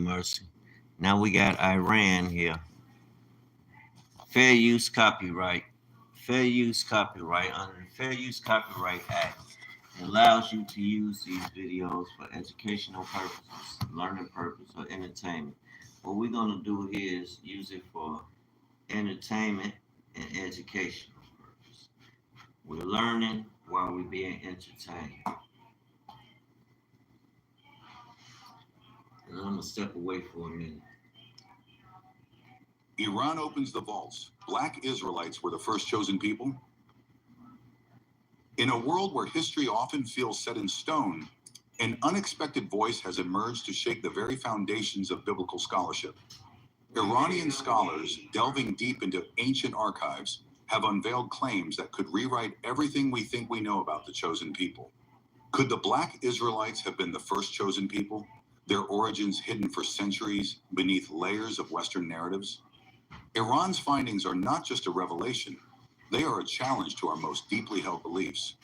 mercy. Now we got Iran here. Fair use copyright. Fair use copyright. Under the Fair Use Copyright Act, it allows you to use these videos for educational purposes, learning purpose, or entertainment. What we're going to do here is use it for entertainment and educational purpose. We're learning while we're being entertained. And I'm going to step away for a minute. Iran opens the vaults. Black Israelites were the first chosen people. In a world where history often feels set in stone, an unexpected voice has emerged to shake the very foundations of biblical scholarship. Iranian scholars, delving deep into ancient archives, have unveiled claims that could rewrite everything we think we know about the chosen people. Could the Black Israelites have been the first chosen people, their origins hidden for centuries beneath layers of Western narratives? Iran's findings are not just a revelation, they are a challenge to our most deeply held beliefs.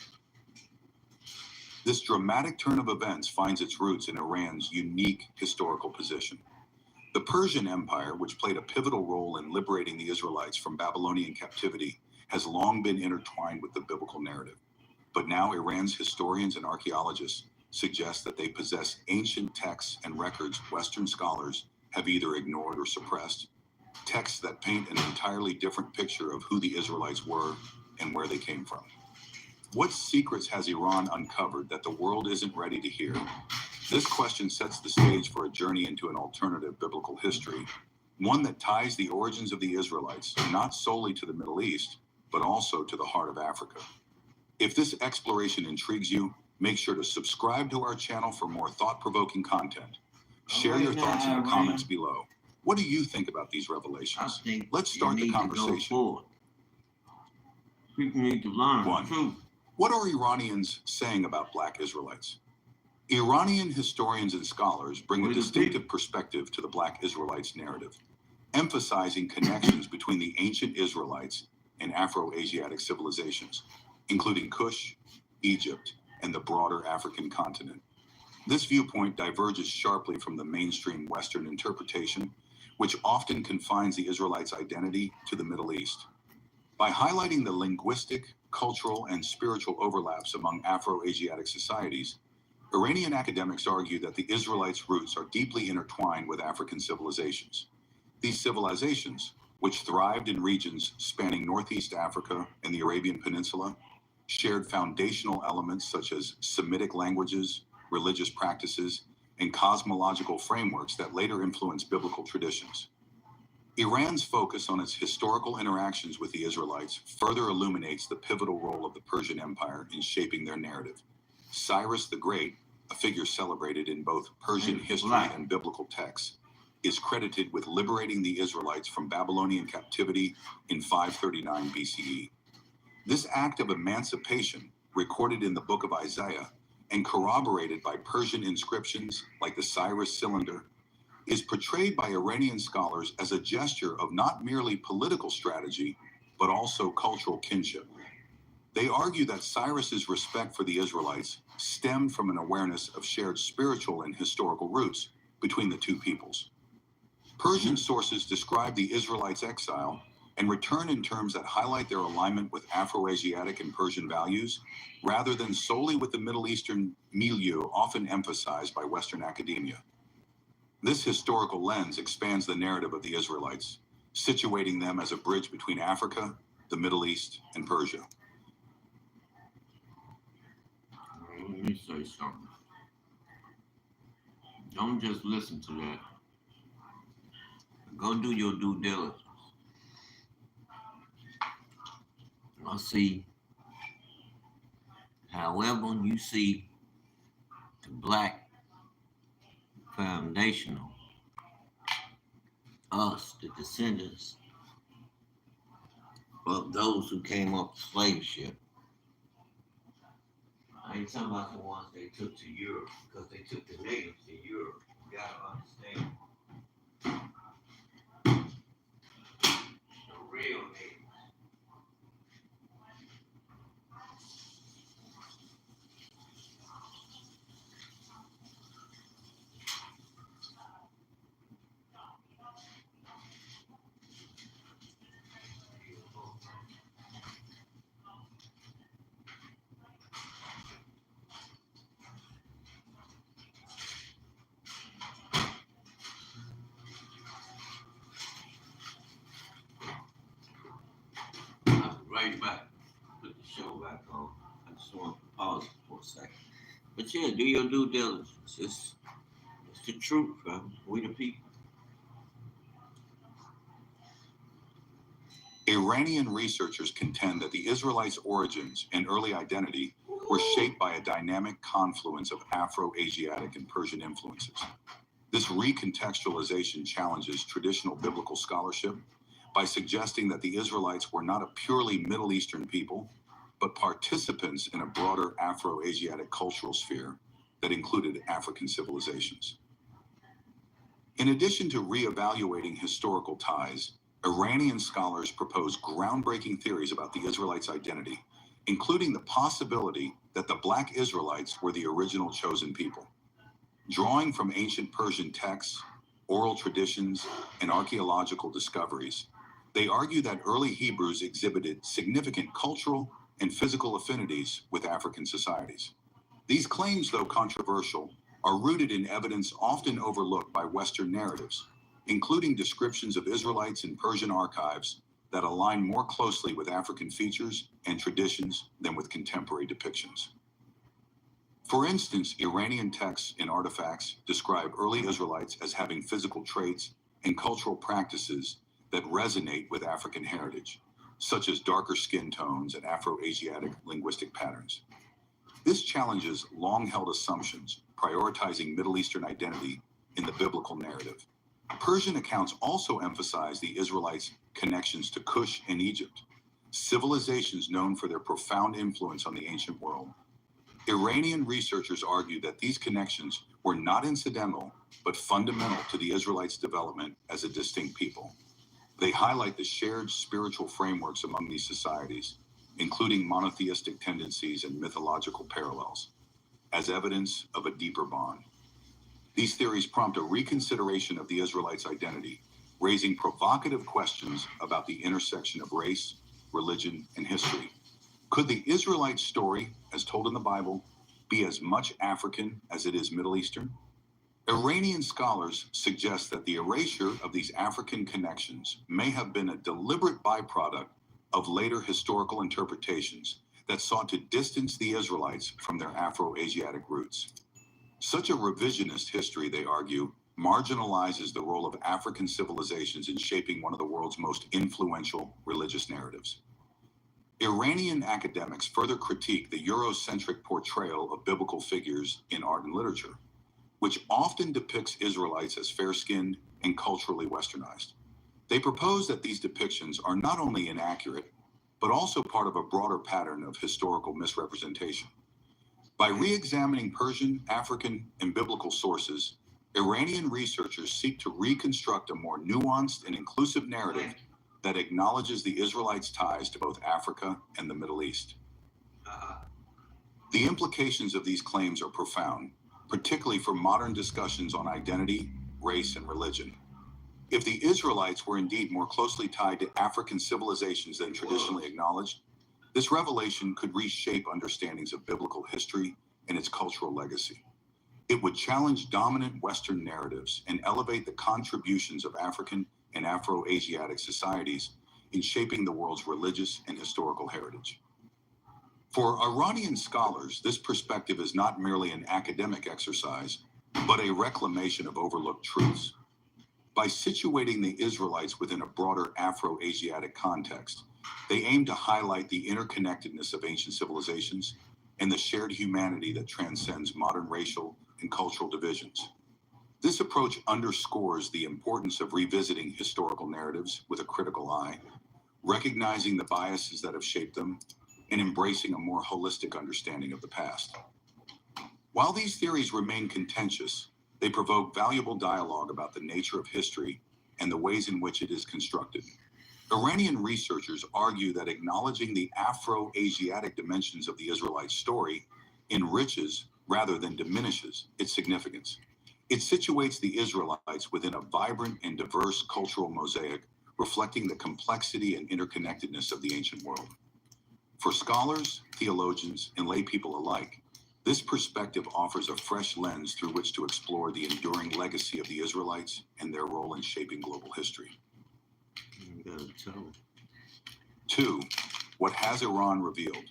This dramatic turn of events finds its roots in Iran's unique historical position. The Persian Empire, which played a pivotal role in liberating the Israelites from Babylonian captivity, has long been intertwined with the biblical narrative. But now Iran's historians and archaeologists suggest that they possess ancient texts and records Western scholars have either ignored or suppressed, texts that paint an entirely different picture of who the Israelites were and where they came from. What secrets has Iran uncovered that the world isn't ready to hear? This question sets the stage for a journey into an alternative biblical history, one that ties the origins of the Israelites not solely to the Middle East, but also to the heart of Africa. If this exploration intrigues you, make sure to subscribe to our channel for more thought-provoking content. Share your thoughts in the comments below. What do you think about these revelations? Let's start the conversation. People need to learn. 1. What are Iranians saying about Black Israelites? Iranian historians and scholars bring a distinctive perspective to the Black Israelites narrative, emphasizing connections between the ancient Israelites and Afro-Asiatic civilizations, including Kush, Egypt, and the broader African continent. This viewpoint diverges sharply from the mainstream Western interpretation, which often confines the Israelites' identity to the Middle East. By highlighting the linguistic, cultural, and spiritual overlaps among Afro-Asiatic societies, Iranian academics argue that the Israelites' roots are deeply intertwined with African civilizations. These civilizations, which thrived in regions spanning Northeast Africa and the Arabian Peninsula, shared foundational elements such as Semitic languages, religious practices, and cosmological frameworks that later influenced biblical traditions. Iran's focus on its historical interactions with the Israelites further illuminates the pivotal role of the Persian Empire in shaping their narrative. Cyrus the Great, a figure celebrated in both Persian history and biblical texts, is credited with liberating the Israelites from Babylonian captivity in 539 BCE. This act of emancipation, recorded in the Book of Isaiah and corroborated by Persian inscriptions like the Cyrus Cylinder, is portrayed by Iranian scholars as a gesture of not merely political strategy, but also cultural kinship. They argue that Cyrus's respect for the Israelites stemmed from an awareness of shared spiritual and historical roots between the two peoples. Persian sources describe the Israelites' exile and return in terms that highlight their alignment with Afro-Asiatic and Persian values, rather than solely with the Middle Eastern milieu often emphasized by Western academia. This historical lens expands the narrative of the Israelites, situating them as a bridge between Africa, the Middle East, and Persia. Let me say something. Don't just listen to that. Go do your due diligence. I see, however you see the Black foundational, us, the descendants of those who came up the slave ship. I ain't talking about the ones they took to Europe, because they took the natives to Europe. You gotta understand. The real natives. right back. Put the show back on. I just want to pause for a second. But yeah, do your due diligence. It's the truth, bro. We the people. Iranian researchers contend that the Israelites' origins and early identity were shaped by a dynamic confluence of Afro-Asiatic and Persian influences. This recontextualization challenges traditional biblical scholarship by suggesting that the Israelites were not a purely Middle Eastern people, but participants in a broader Afro-Asiatic cultural sphere that included African civilizations. In addition to reevaluating historical ties, Iranian scholars propose groundbreaking theories about the Israelites' identity, including the possibility that the Black Israelites were the original chosen people. Drawing from ancient Persian texts, oral traditions, and archaeological discoveries, they argue that early Hebrews exhibited significant cultural and physical affinities with African societies. These claims, though controversial, are rooted in evidence often overlooked by Western narratives, including descriptions of Israelites in Persian archives that align more closely with African features and traditions than with contemporary depictions. For instance, Iranian texts and artifacts describe early Israelites as having physical traits and cultural practices that resonate with African heritage, such as darker skin tones and Afro-Asiatic linguistic patterns. This challenges long-held assumptions, prioritizing Middle Eastern identity in the biblical narrative. Persian accounts also emphasize the Israelites' connections to Kush and Egypt, civilizations known for their profound influence on the ancient world. Iranian researchers argue that these connections were not incidental, but fundamental to the Israelites' development as a distinct people. They highlight the shared spiritual frameworks among these societies, including monotheistic tendencies and mythological parallels, as evidence of a deeper bond. These theories prompt a reconsideration of the Israelites' identity, raising provocative questions about the intersection of race, religion, and history. Could the Israelite story, as told in the Bible, be as much African as it is Middle Eastern? Iranian scholars suggest that the erasure of these African connections may have been a deliberate byproduct of later historical interpretations that sought to distance the Israelites from their Afro-Asiatic roots. Such a revisionist history, they argue, marginalizes the role of African civilizations in shaping one of the world's most influential religious narratives. Iranian academics further critique the Eurocentric portrayal of biblical figures in art and literature, which often depicts Israelites as fair-skinned and culturally westernized. They propose that these depictions are not only inaccurate, but also part of a broader pattern of historical misrepresentation. By re-examining Persian, African, and biblical sources, Iranian researchers seek to reconstruct a more nuanced and inclusive narrative that acknowledges the Israelites' ties to both Africa and the Middle East. The implications of these claims are profound, particularly for modern discussions on identity, race, and religion. If the Israelites were indeed more closely tied to African civilizations than traditionally acknowledged, this revelation could reshape understandings of biblical history and its cultural legacy. It would challenge dominant Western narratives and elevate the contributions of African and Afro-Asiatic societies in shaping the world's religious and historical heritage. For Iranian scholars, this perspective is not merely an academic exercise, but a reclamation of overlooked truths. By situating the Israelites within a broader Afro-Asiatic context, they aim to highlight the interconnectedness of ancient civilizations and the shared humanity that transcends modern racial and cultural divisions. This approach underscores the importance of revisiting historical narratives with a critical eye, recognizing the biases that have shaped them, and embracing a more holistic understanding of the past. While these theories remain contentious, they provoke valuable dialogue about the nature of history and the ways in which it is constructed. Iranian researchers argue that acknowledging the Afro-Asiatic dimensions of the Israelite story enriches rather than diminishes its significance. It situates the Israelites within a vibrant and diverse cultural mosaic, reflecting the complexity and interconnectedness of the ancient world. For scholars, theologians, and lay people alike, this perspective offers a fresh lens through which to explore the enduring legacy of the Israelites and their role in shaping global history. 2. What has Iran revealed?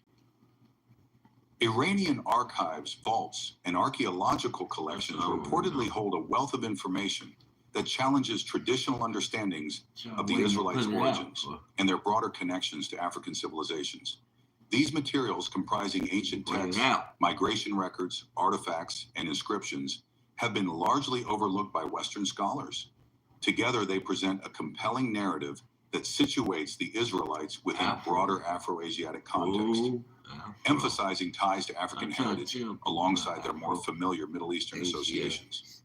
Iranian archives, vaults, and archaeological collections reportedly hold a wealth of information that challenges traditional understandings of the Israelites' origins and their broader connections to African civilizations. These materials, comprising ancient texts, migration records, artifacts, and inscriptions, have been largely overlooked by Western scholars. Together, they present a compelling narrative that situates the Israelites within a broader Afro-Asiatic context, emphasizing ties to African heritage alongside their more familiar Middle Eastern associations.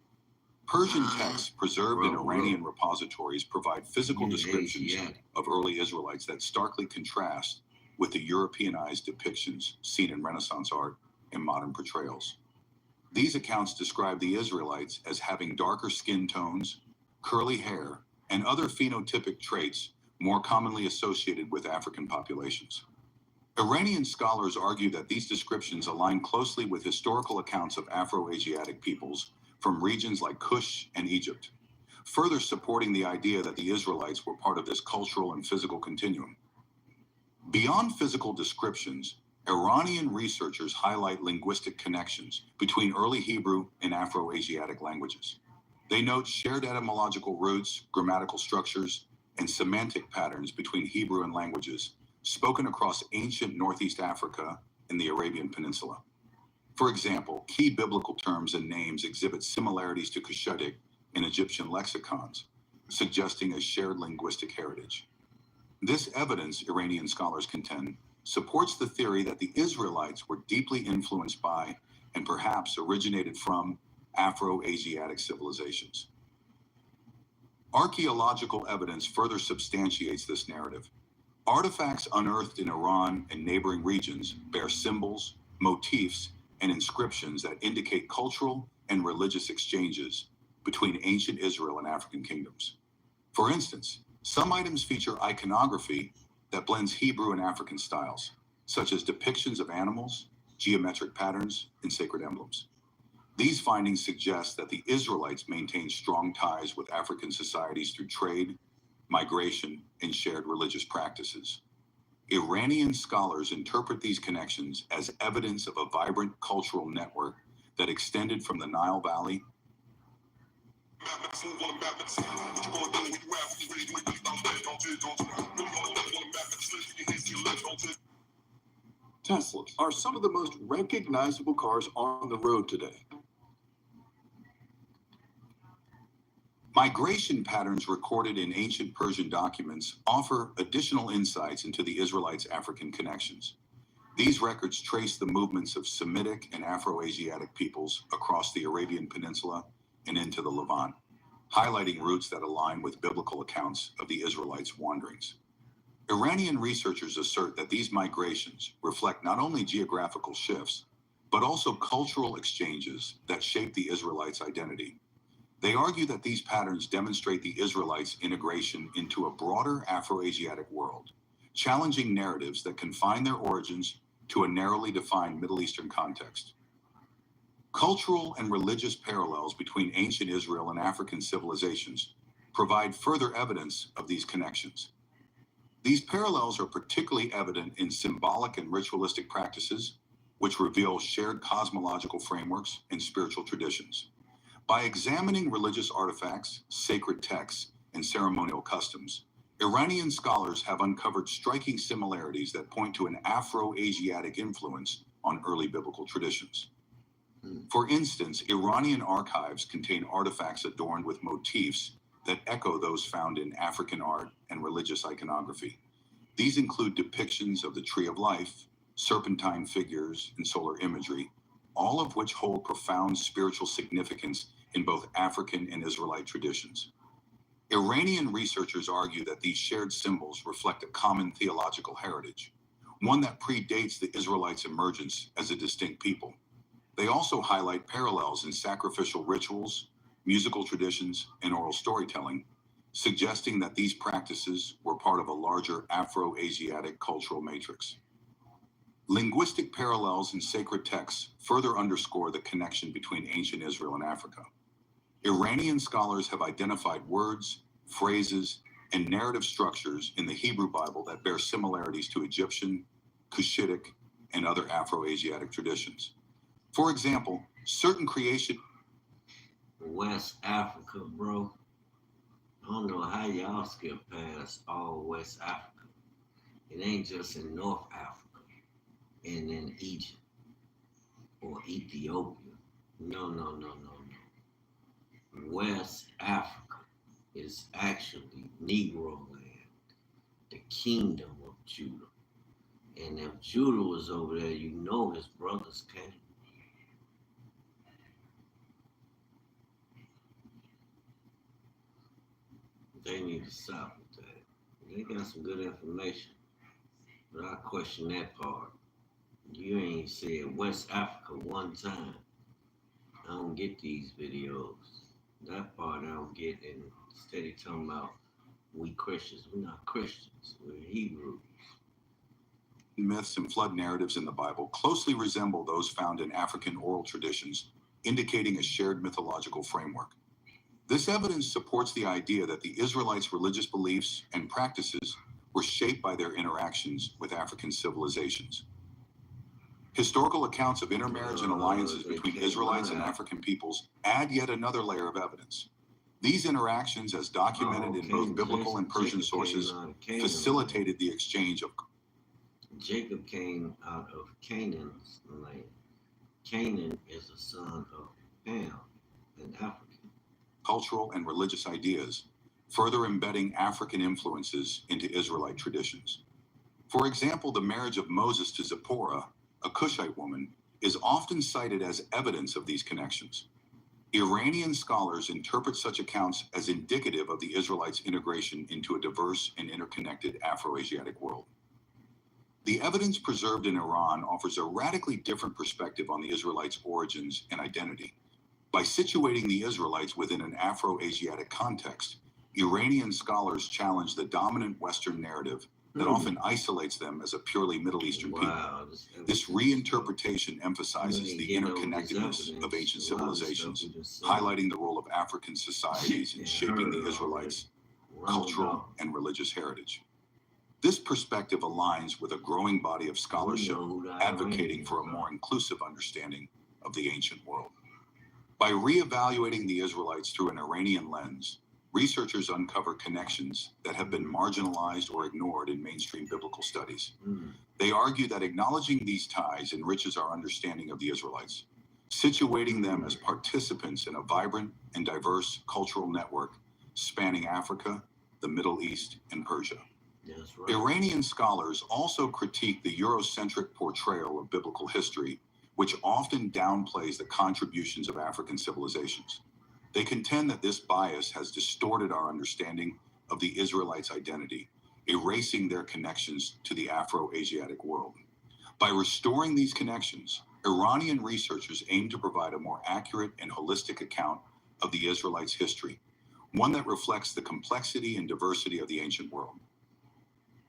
Persian texts preserved in Iranian repositories provide physical descriptions of early Israelites that starkly contrast with the Europeanized depictions seen in Renaissance art and modern portrayals. These accounts describe the Israelites as having darker skin tones, curly hair, and other phenotypic traits more commonly associated with African populations. Iranian scholars argue that these descriptions align closely with historical accounts of Afro-Asiatic peoples from regions like Kush and Egypt, further supporting the idea that the Israelites were part of this cultural and physical continuum. Beyond physical descriptions, Iranian researchers highlight linguistic connections between early Hebrew and Afro-Asiatic languages. They note shared etymological roots, grammatical structures, and semantic patterns between Hebrew and languages spoken across ancient Northeast Africa and the Arabian Peninsula. For example, key biblical terms and names exhibit similarities to Cushitic in Egyptian lexicons, suggesting a shared linguistic heritage. This evidence, Iranian scholars contend, supports the theory that the Israelites were deeply influenced by and perhaps originated from Afro-Asiatic civilizations. Archaeological evidence further substantiates this narrative. Artifacts unearthed in Iran and neighboring regions bear symbols, motifs, and inscriptions that indicate cultural and religious exchanges between ancient Israel and African kingdoms. For instance, some items feature iconography that blends Hebrew and African styles, such as depictions of animals, geometric patterns, and sacred emblems. These findings suggest that the Israelites maintained strong ties with African societies through trade, migration, and shared religious practices. Iranian scholars interpret these connections as evidence of a vibrant cultural network that extended from the Nile Valley Teslas are some of the most recognizable cars on the road today. Migration patterns recorded in ancient Persian documents offer additional insights into the Israelites' African connections. These records trace the movements of Semitic and Afro-Asiatic peoples across the Arabian Peninsula and into the Levant, highlighting roots that align with biblical accounts of the Israelites' wanderings. Iranian researchers assert that these migrations reflect not only geographical shifts, but also cultural exchanges that shape the Israelites' identity. They argue that these patterns demonstrate the Israelites' integration into a broader Afro-Asiatic world, challenging narratives that confine their origins to a narrowly defined Middle Eastern context. Cultural and religious parallels between ancient Israel and African civilizations provide further evidence of these connections. These parallels are particularly evident in symbolic and ritualistic practices, which reveal shared cosmological frameworks and spiritual traditions. By examining religious artifacts, sacred texts, and ceremonial customs, Iranian scholars have uncovered striking similarities that point to an Afro-Asiatic influence on early biblical traditions. For instance, Iranian archives contain artifacts adorned with motifs that echo those found in African art and religious iconography. These include depictions of the Tree of Life, serpentine figures, and solar imagery, all of which hold profound spiritual significance in both African and Israelite traditions. Iranian researchers argue that these shared symbols reflect a common theological heritage, one that predates the Israelites' emergence as a distinct people. They also highlight parallels in sacrificial rituals, musical traditions, and oral storytelling, suggesting that these practices were part of a larger Afro-Asiatic cultural matrix. Linguistic parallels in sacred texts further underscore the connection between ancient Israel and Africa. Iranian scholars have identified words, phrases, and narrative structures in the Hebrew Bible that bear similarities to Egyptian, Cushitic, and other Afro-Asiatic traditions. For example, certain creation West Africa, bro. I don't know how y'all skip past all West Africa. It ain't just in North Africa and in Egypt or Ethiopia. No, no, no, no, no. West Africa is actually Negro land, the kingdom of Judah. And if Judah was over there, you know his brothers came. They need to stop with that. They got some good information, but I question that part. You ain't said West Africa one time. I don't get these videos. That part I don't get, and steady talking about we Christians. We're not Christians. We're Hebrews. myths and flood narratives in the Bible closely resemble those found in African oral traditions, indicating a shared mythological framework. This evidence supports the idea that the Israelites' religious beliefs and practices were shaped by their interactions with African civilizations. Historical accounts of intermarriage and alliances between Israelites and African peoples add yet another layer of evidence. These interactions, as documented in both biblical and Persian sources, facilitated the exchange of Jacob came out of Canaan's land. Canaan is a son of Ham, an African. cultural and religious ideas, further embedding African influences into Israelite traditions. For example, the marriage of Moses to Zipporah, a Cushite woman, is often cited as evidence of these connections. Iranian scholars interpret such accounts as indicative of the Israelites' integration into a diverse and interconnected Afro-Asiatic world. The evidence preserved in Iran offers a radically different perspective on the Israelites' origins and identity. By situating the Israelites within an Afro-Asiatic context, Iranian scholars challenge the dominant Western narrative that often isolates them as a purely Middle Eastern people. This reinterpretation emphasizes the interconnectedness of ancient civilizations, highlighting the role of African societies in shaping the Israelites' cultural and religious heritage. This perspective aligns with a growing body of scholarship advocating for a more inclusive understanding of the ancient world. By reevaluating the Israelites through an Iranian lens, researchers uncover connections that have been marginalized or ignored in mainstream biblical studies. They argue that acknowledging these ties enriches our understanding of the Israelites, situating them as participants in a vibrant and diverse cultural network spanning Africa, the Middle East, and Persia. That's right. Iranian scholars also critique the Eurocentric portrayal of biblical history, which often downplays the contributions of African civilizations. They contend that this bias has distorted our understanding of the Israelites' identity, erasing their connections to the Afro-Asiatic world. By restoring these connections, Iranian researchers aim to provide a more accurate and holistic account of the Israelites' history, one that reflects the complexity and diversity of the ancient world.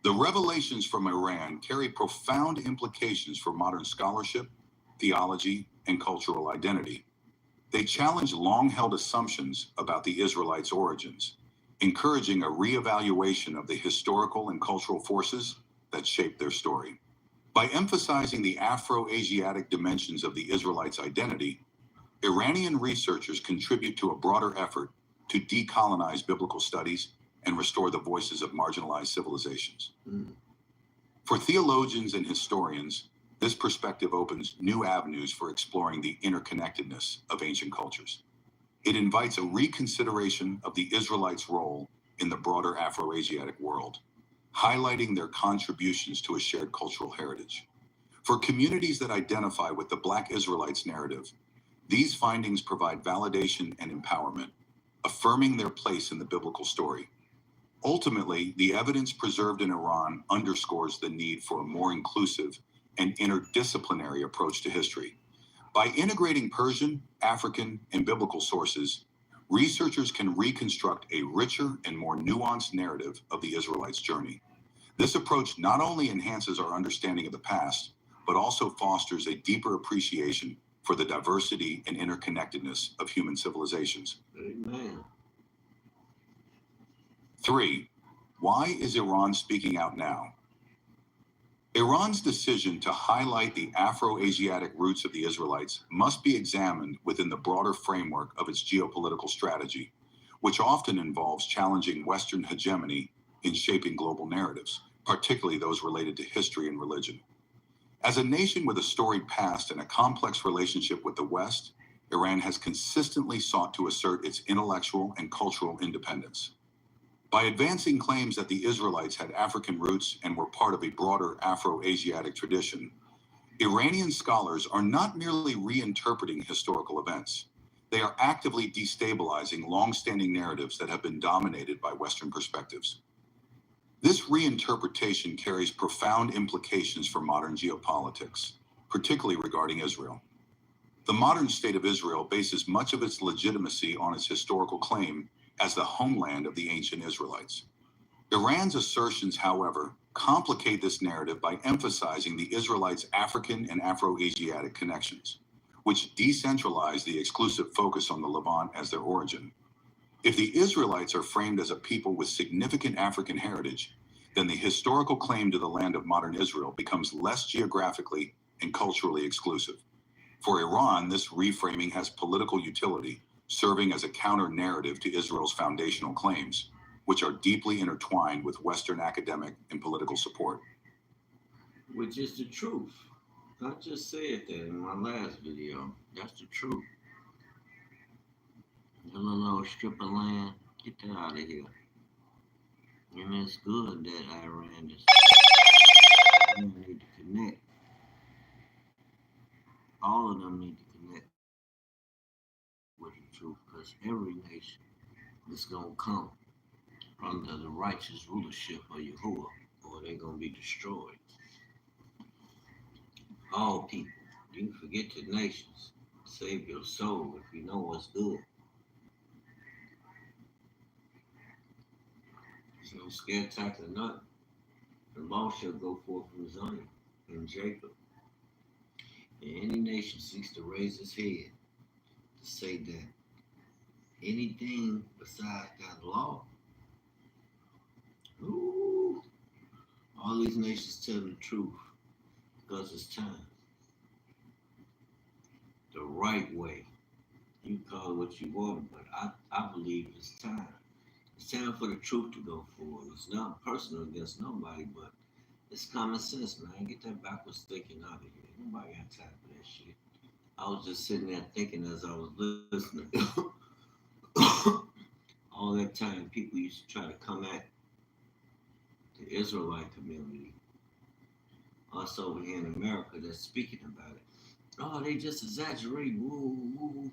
The revelations from Iran carry profound implications for modern scholarship, theology, and cultural identity. They challenge long-held assumptions about the Israelites' origins, encouraging a reevaluation of the historical and cultural forces that shaped their story. By emphasizing the Afro-Asiatic dimensions of the Israelites' identity, Iranian researchers contribute to a broader effort to decolonize biblical studies and restore the voices of marginalized civilizations. For theologians and historians, this perspective opens new avenues for exploring the interconnectedness of ancient cultures. It invites a reconsideration of the Israelites' role in the broader Afro-Asiatic world, highlighting their contributions to a shared cultural heritage. For communities that identify with the Black Israelites narrative, these findings provide validation and empowerment, affirming their place in the biblical story. Ultimately, the evidence preserved in Iran underscores the need for a more inclusive and interdisciplinary approach to history. By integrating Persian, African, and biblical sources, researchers can reconstruct a richer and more nuanced narrative of the Israelites' journey. This approach not only enhances our understanding of the past, but also fosters a deeper appreciation for the diversity and interconnectedness of human civilizations. Amen. 3. Why is Iran speaking out now? Iran's decision to highlight the Afro-Asiatic roots of the Israelites must be examined within the broader framework of its geopolitical strategy, which often involves challenging Western hegemony in shaping global narratives, particularly those related to history and religion. As a nation with a storied past and a complex relationship with the West, Iran has consistently sought to assert its intellectual and cultural independence. By advancing claims that the Israelites had African roots and were part of a broader Afro-Asiatic tradition, Iranian scholars are not merely reinterpreting historical events. They are actively destabilizing long-standing narratives that have been dominated by Western perspectives. This reinterpretation carries profound implications for modern geopolitics, particularly regarding Israel. The modern state of Israel bases much of its legitimacy on its historical claim as the homeland of the ancient Israelites. Iran's assertions, however, complicate this narrative by emphasizing the Israelites' African and Afro-Asiatic connections, which decentralize the exclusive focus on the Levant as their origin. If the Israelites are framed as a people with significant African heritage, then the historical claim to the land of modern Israel becomes less geographically and culturally exclusive. For Iran, this reframing has political utility, serving as a counter-narrative to Israel's foundational claims, which are deeply intertwined with Western academic and political support. Which is the truth. I just said that in my last video. That's the truth. A little strip of land, get that out of here. And it's good that Iran is. We need to connect. All of them need to connect with the truth, because every nation is going to come under the righteous rulership of Yahuwah, or they're going to be destroyed. All people. You can forget the nations. Save your soul if you know what's good. So don't scare tackle nothing. The law shall go forth from Zion and Jacob. And any nation seeks to raise its head to say that anything besides that law, ooh, all these nations tell the truth because it's time. The right way. You call it what you want, but I believe it's time. It's time for the truth to go forward. It's not personal against nobody, but it's common sense, man. Get that backwards thinking out of here. Nobody got time for that shit. I was just sitting there thinking as I was listening. All that time, people used to try to come at the Israelite community, us over here in America that's speaking about it. Oh, they just exaggerate. Woo, woo.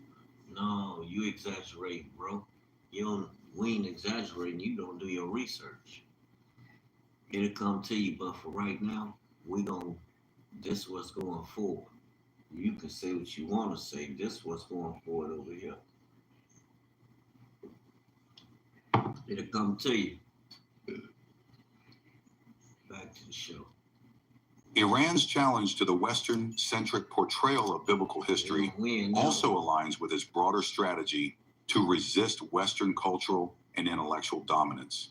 No, you exaggerate, bro. We ain't exaggerating. You don't do your research. It'll come to you, but for right now, this what's going forward. You can say what you want to say. This what's going forward over here. It'll come to you. Back to the show. Iran's challenge to the Western-centric portrayal of biblical history also aligns with its broader strategy to resist Western cultural and intellectual dominance.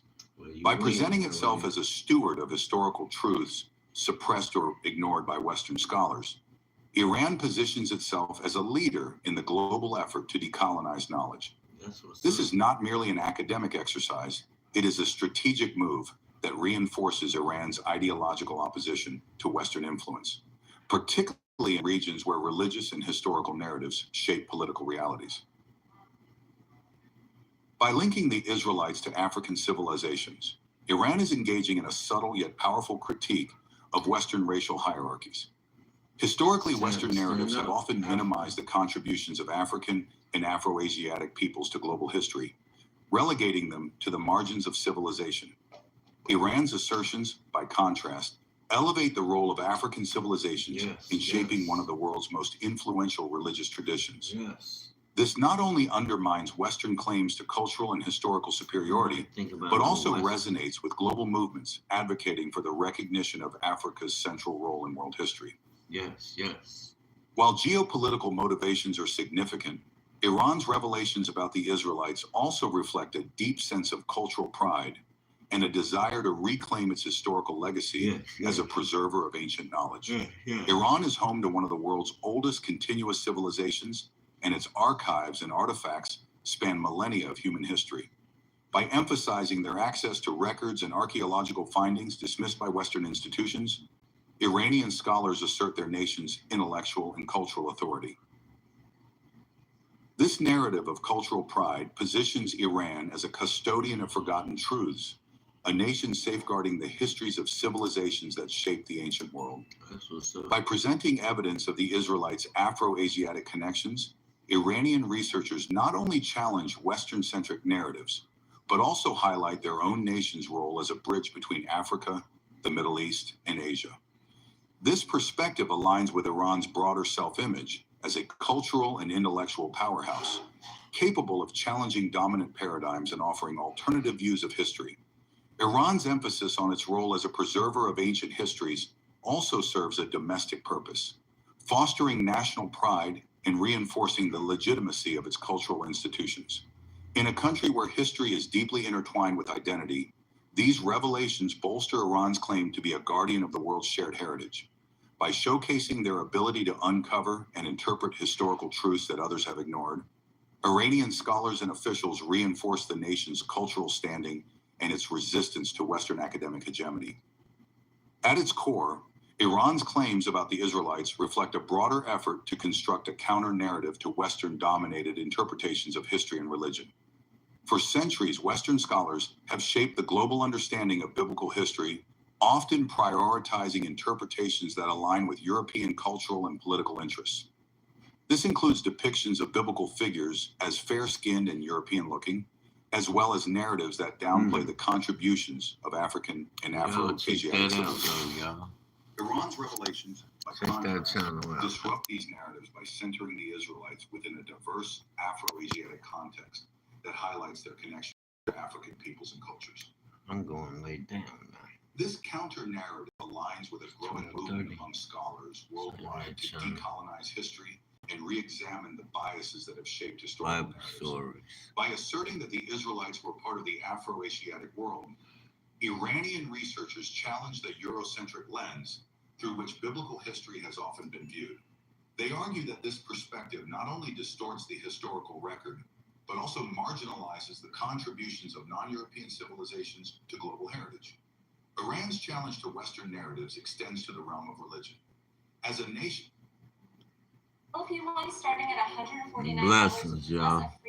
By presenting itself as a steward of historical truths suppressed or ignored by Western scholars, Iran positions itself as a leader in the global effort to decolonize knowledge. This is not merely an academic exercise, it is a strategic move that reinforces Iran's ideological opposition to Western influence, particularly in regions where religious and historical narratives shape political realities. By linking the Israelites to African civilizations, Iran is engaging in a subtle yet powerful critique of Western racial hierarchies. Historically, Western narratives have often minimized the contributions of African and Afro-Asiatic peoples to global history, relegating them to the margins of civilization. Iran's assertions, by contrast, elevate the role of African civilizations in shaping one of the world's most influential religious traditions. This not only undermines Western claims to cultural and historical superiority, but also resonates with global movements advocating for the recognition of Africa's central role in world history. While geopolitical motivations are significant, Iran's revelations about the Israelites also reflect a deep sense of cultural pride and a desire to reclaim its historical legacy as a Yes. preserver of ancient knowledge. Yeah. Iran is home to one of the world's oldest continuous civilizations, and its archives and artifacts span millennia of human history. By emphasizing their access to records and archaeological findings dismissed by Western institutions, Iranian scholars assert their nation's intellectual and cultural authority. This narrative of cultural pride positions Iran as a custodian of forgotten truths, a nation safeguarding the histories of civilizations that shaped the ancient world. That's what's up. By presenting evidence of the Israelites' Afro-Asiatic connections, Iranian researchers not only challenge Western-centric narratives, but also highlight their own nation's role as a bridge between Africa, the Middle East, and Asia. This perspective aligns with Iran's broader self-image as a cultural and intellectual powerhouse, capable of challenging dominant paradigms and offering alternative views of history. Iran's emphasis on its role as a preserver of ancient histories also serves a domestic purpose, fostering national pride and reinforcing the legitimacy of its cultural institutions. In a country where history is deeply intertwined with identity, these revelations bolster Iran's claim to be a guardian of the world's shared heritage. By showcasing their ability to uncover and interpret historical truths that others have ignored, Iranian scholars and officials reinforce the nation's cultural standing and its resistance to Western academic hegemony. At its core, Iran's claims about the Israelites reflect a broader effort to construct a counter-narrative to Western-dominated interpretations of history and religion. For centuries, Western scholars have shaped the global understanding of biblical history, often prioritizing interpretations that align with European cultural and political interests. This includes depictions of biblical figures as fair-skinned and European-looking, as well as narratives that downplay the contributions of African and Afro-Asiatic civilizations. Y'all. Iran's revelations, by Check that contrast, channel out. disrupt these narratives by centering the Israelites within a diverse Afro-Asiatic context that highlights their connection to African peoples and cultures. I'm going lay down now. This counter-narrative aligns with a growing movement among scholars worldwide to decolonize history and re-examine the biases that have shaped historical Bible narratives. stories. By asserting that the Israelites were part of the Afro-Asiatic world, Iranian researchers challenge the Eurocentric lens through which biblical history has often been viewed. They argue that this perspective not only distorts the historical record, but also marginalizes the contributions of non-European civilizations to global heritage. Iran's challenge to Western narratives extends to the realm of religion. As a nation, Well, if you want starting at $149 Blessings, y'all. plus a